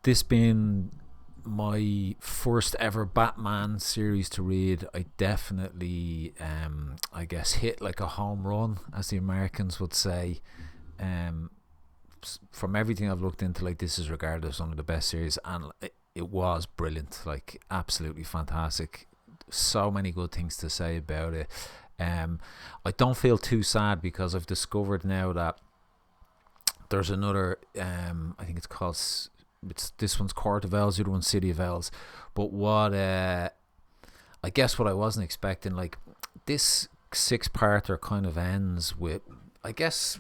This being my first ever Batman series to read, I definitely, I guess, hit like a home run, as the Americans would say. Um, from everything I've looked into, like this is regarded as one of the best series, and it was brilliant, like absolutely fantastic. So many good things to say about it. Um, I don't feel too sad because I've discovered now that there's another. I think it's called. It's this one's Court of Owls, the other one's City of Owls. But what I guess what I wasn't expecting, like this six-parter kind of ends with, I guess,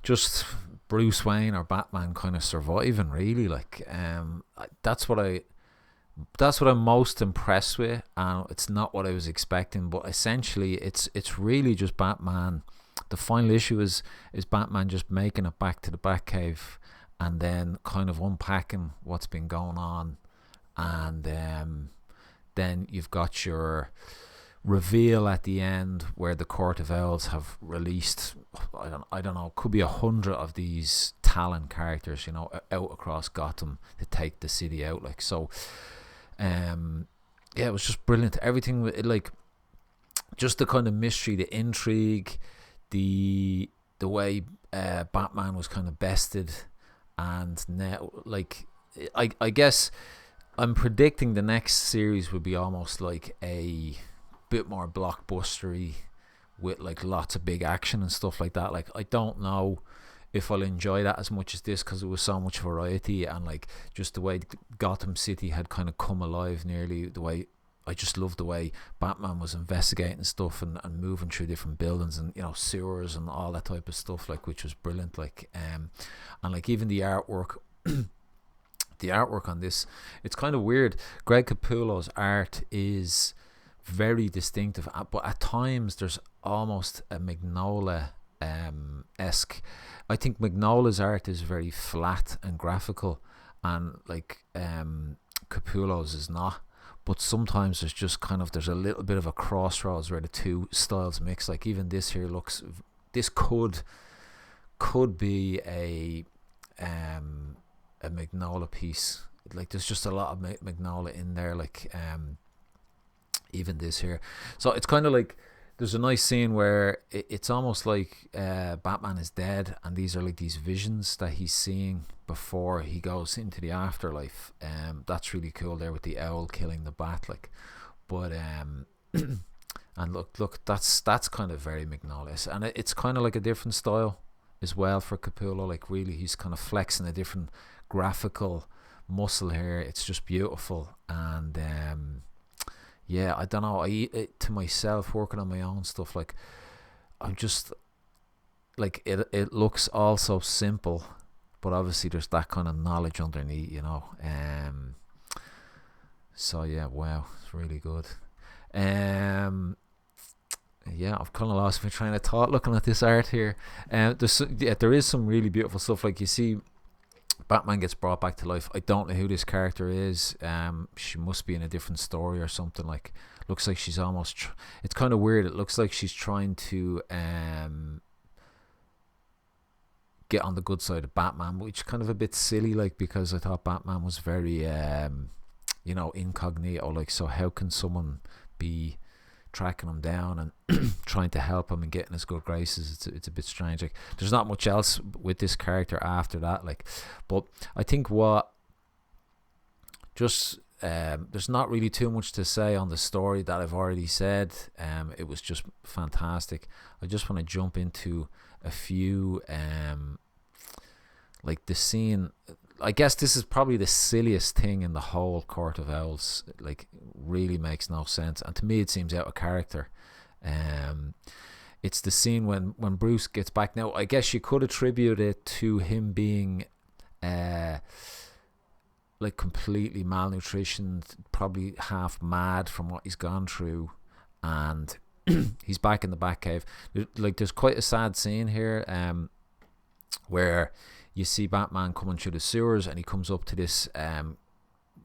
just Bruce Wayne or Batman kind of surviving. Really, like that's what I'm most impressed with, and it's not what I was expecting. But essentially, it's really just Batman. The final issue is Batman just making it back to the Batcave, and then kind of unpacking what's been going on, and then you've got your reveal at the end where the Court of Owls have released. I don't know. Could be 100 of these Talon characters, out across Gotham to take the city out. Like so, yeah, it was just brilliant. Everything like just the kind of mystery, the intrigue, the way Batman was kind of bested, and now like I guess I'm predicting the next series would be almost like a bit more blockbustery with like lots of big action and stuff like that. Like I don't know if I'll enjoy that as much as this because it was so much variety, and like just the way Gotham City had kind of come alive nearly. The way I just loved the way Batman was investigating stuff and moving through different buildings and sewers and all that type of stuff, like, which was brilliant. Like and like even the artwork the artwork on this, it's kind of weird. Greg Capullo's art is very distinctive, but at times there's almost a Mignola esque. I think Mignola's art is very flat and graphical, and like Capullo's is not. But sometimes there's a little bit of a crossroads where the two styles mix. Like even this could be a Mignola piece. Like there's just a lot of Mignola in there. Like even this here. So it's kind of like there's a nice scene where it's almost like Batman is dead, and these are like these visions that he's seeing before he goes into the afterlife. That's really cool there with the owl killing the bat. Like, but and look, that's kind of very Mignola, and it's kind of like a different style as well for Capullo. Like really, he's kind of flexing a different graphical muscle here. It's just beautiful, and yeah, I don't know. I eat it to myself working on my own stuff. Like I'm just like it looks all so simple, but obviously there's that kind of knowledge underneath. So yeah, wow, it's really good. Um, yeah, I've kind of lost my train of thought looking at this art here. There is some really beautiful stuff. Like you see, Batman gets brought back to life. I don't know who this character is. She must be in a different story or something. Like, looks like she's almost. It's kind of weird. It looks like she's trying to get on the good side of Batman, which is kind of a bit silly. Like because I thought Batman was very incognito. Like, so how can someone be tracking him down and trying to help him and getting his good graces? It's a bit strange. Like there's not much else with this character after that. Like, but I think what just there's not really too much to say on the story that I've already said. It was just fantastic. I just want to jump into a few like the scene. I guess this is probably the silliest thing in the whole Court of Owls. Like, really makes no sense, and to me, it seems out of character. It's the scene when Bruce gets back. Now, I guess you could attribute it to him being, like completely malnutritioned, probably half mad from what he's gone through, and he's back in the Batcave. Like, there's quite a sad scene here, where you see Batman coming through the sewers, and he comes up to this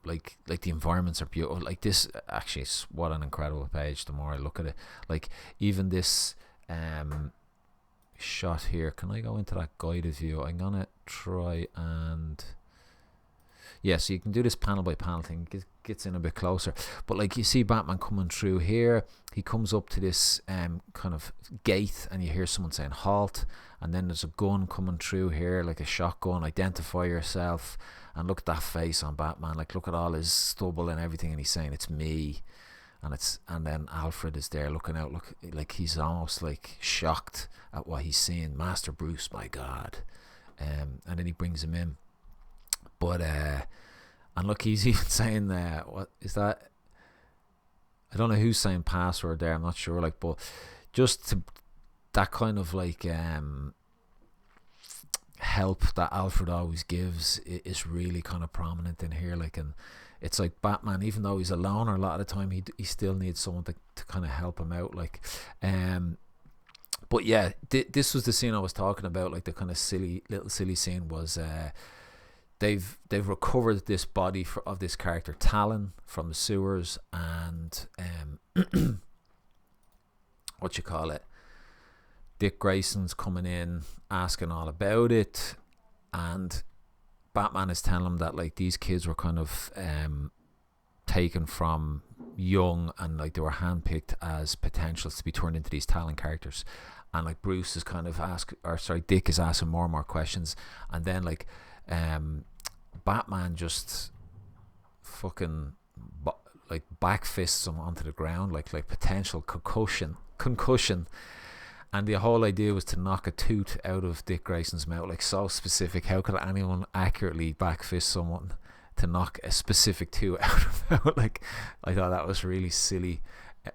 like the environments are beautiful. Like this, actually, what an incredible page. The more I look at it, like even this shot here. Can I go into that guided view? I'm gonna try and Yeah, so you can do this panel by panel thing. Gets in a bit closer, but like you see Batman coming through here. He comes up to this kind of gate, and you hear someone saying halt, and then there's a gun coming through here, like a shotgun. Identify yourself, and look at that face on Batman. Like, look at all his stubble and everything, and he's saying it's me. And then Alfred is there looking out, look like he's almost like shocked at what he's seeing. Master Bruce, my God. And then he brings him in. But and look, he's even saying what is that? I don't know who's saying password there, I'm not sure, like, but just to that kind of like help that Alfred always gives is really kind of prominent in here, like. And it's like Batman, even though he's a loner a lot of the time, he still needs someone to kind of help him out, like. But yeah, this was the scene I was talking about, like the kind of silly scene was they've recovered this body of this character Talon from the sewers, and what you call it, Dick Grayson's coming in asking all about it, and Batman is telling him that like these kids were kind of taken from young, and like they were handpicked as potentials to be turned into these Talon characters. And like Bruce is kind of Dick is asking more and more questions, and then like Batman just fucking like backfists him onto the ground, like potential concussion. And the whole idea was to knock a tooth out of Dick Grayson's mouth. Like, so specific. How could anyone accurately backfist someone to knock a specific tooth out of mouth? Like, I thought that was really silly.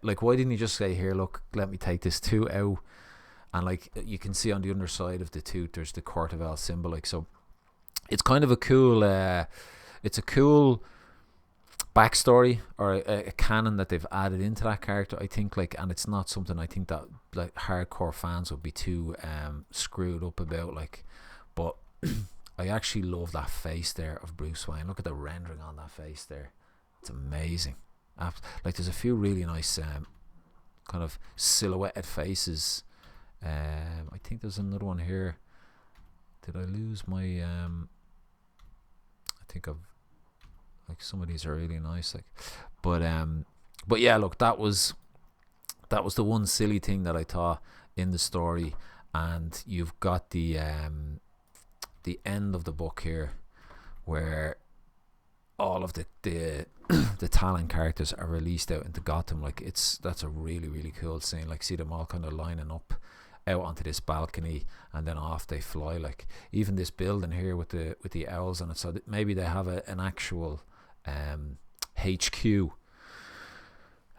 Like, why didn't he just say, here, look, let me take this tooth out? And like, you can see on the underside of the tooth, there's the Court of El symbol. Like, so it's kind of a cool, it's a cool backstory, or a canon that they've added into that character, I think, like. And it's not something I think that like hardcore fans would be too screwed up about, like. But I actually love that face there of Bruce Wayne. Look at the rendering on that face there, it's amazing. Like, there's a few really nice kind of silhouetted faces. I think there's another one here. Did I lose my I think I've, like, some of these are really nice, like. But yeah, look, that was the one silly thing that I thought in the story. And you've got the end of the book here, where all of the the Talon characters are released out into Gotham. Like, that's a really, really cool scene. Like, see them all kind of lining up out onto this balcony, and then off they fly. Like, even this building here with the owls on it, so that maybe they have an actual HQ.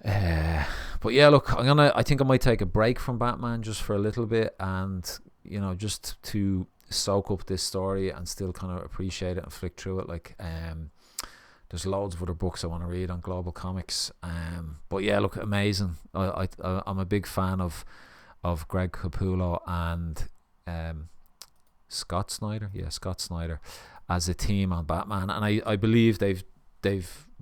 But yeah, look, I think I might take a break from Batman just for a little bit, and just to soak up this story and still kind of appreciate it and flick through it. Like, there's loads of other books I want to read on Global Comics. But yeah, look, amazing. I'm a big fan of Greg Capullo and Scott Snyder. Yeah, Scott Snyder as a team on Batman, and I believe they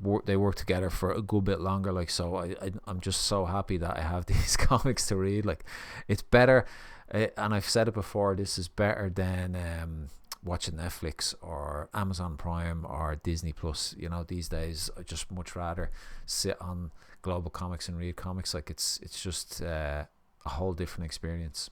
work together for a good bit longer. Like, so I'm just so happy that I have these comics to read. Like, it's better, and I've said it before, this is better than watching Netflix or Amazon Prime or Disney Plus. These days I just much rather sit on Global Comics and read comics. Like, it's just a whole different experience.